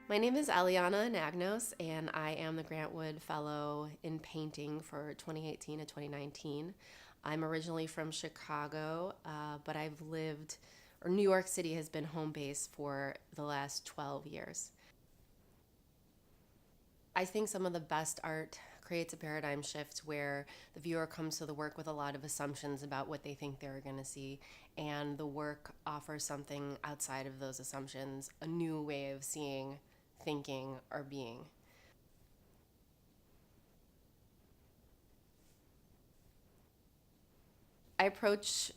My name is Eleanna Anagnos, and I am the Grant Wood Fellow in Painting for 2018 to 2019. I'm originally from Chicago, but New York City has been home base for the last 12 years. I think some of the best art creates a paradigm shift where the viewer comes to the work with a lot of assumptions about what they think they're going to see, and the work offers something outside of those assumptions, a new way of seeing, thinking, or being. I approach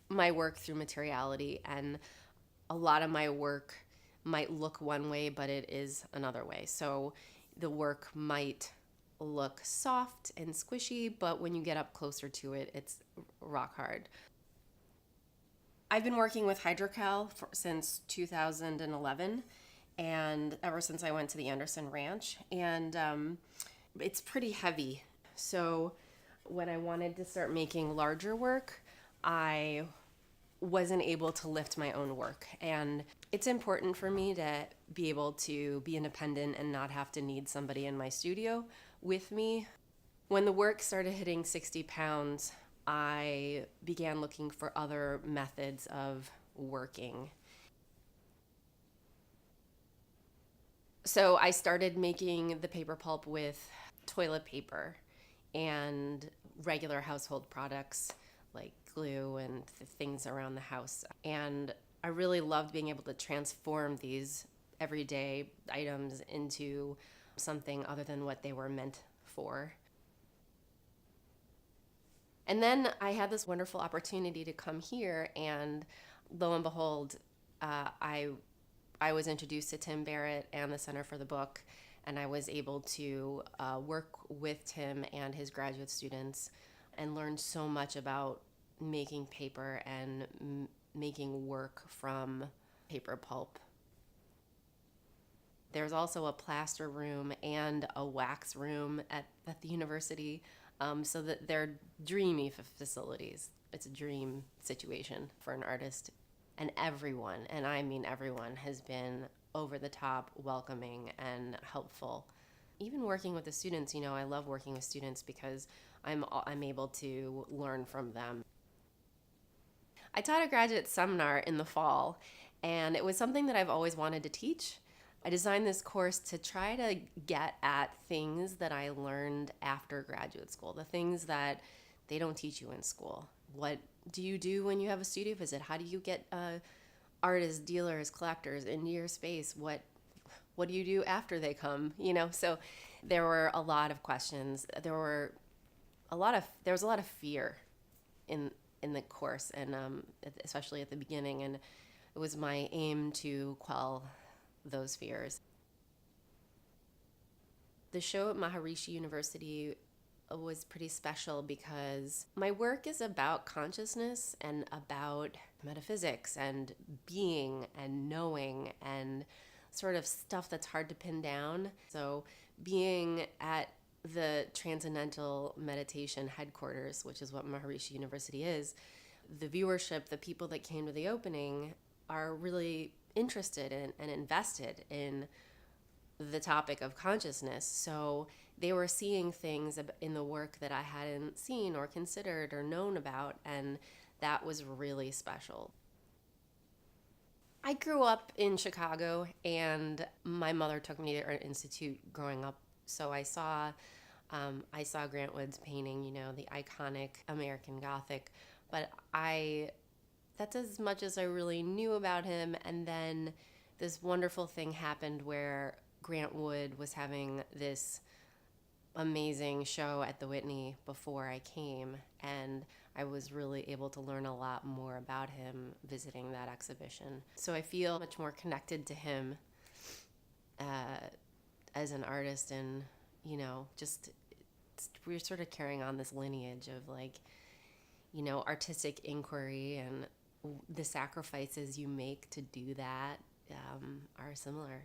my work through materiality, and a lot of my work might look one way, but it is another way. So the work might look soft and squishy, but when you get up closer to it, it's rock hard. I've been working with since 2011, and ever since I went to the Anderson Ranch, and it's pretty heavy. So when I wanted to start making larger work, I wasn't able to lift my own work. And it's important for me to be able to be independent and not have to need somebody in my studio with me. When the work started hitting 60 pounds, I began looking for other methods of working. So I started making the paper pulp with toilet paper and regular household products like glue and things around the house. And I really loved being able to transform these everyday items into something other than what they were meant for. And then I had this wonderful opportunity to come here, and lo and behold, I was introduced to Tim Barrett and the Center for the Book, and I was able to work with Tim and his graduate students and learn so much about making paper and making work from paper pulp. There's also a plaster room and a wax room at the university, so that they're dreamy facilities. It's a dream situation for an artist. And everyone, and I mean everyone, has been over the top, welcoming, and helpful. Even working with the students, I love working with students because I'm able to learn from them. I taught a graduate seminar in the fall, and it was something that I've always wanted to teach. I designed this course to try to get at things that I learned after graduate school, the things that they don't teach you in school. What do you do when you have a studio visit? How do you get artists, dealers, collectors into your space? What do you do after they come? So there were a lot of questions. There was a lot of fear in the course, and especially at the beginning. And it was my aim to quell those fears. The show at Maharishi University was pretty special because my work is about consciousness and about metaphysics and being and knowing and sort of stuff that's hard to pin down. So being at the Transcendental Meditation headquarters, which is what Maharishi University is, the viewership, the people that came to the opening are really interested in and invested in the topic of consciousness. So they were seeing things in the work that I hadn't seen or considered or known about, and that was really special. I grew up in Chicago, and my mother took me to Art Institute growing up, so I saw Grant Wood's painting, the iconic American Gothic, but that's as much as I really knew about him. And then this wonderful thing happened where Grant Wood was having this amazing show at the Whitney before I came, and I was really able to learn a lot more about him visiting that exhibition. So I feel much more connected to him as an artist, and we're sort of carrying on this lineage of artistic inquiry, and the sacrifices you make to do that are similar.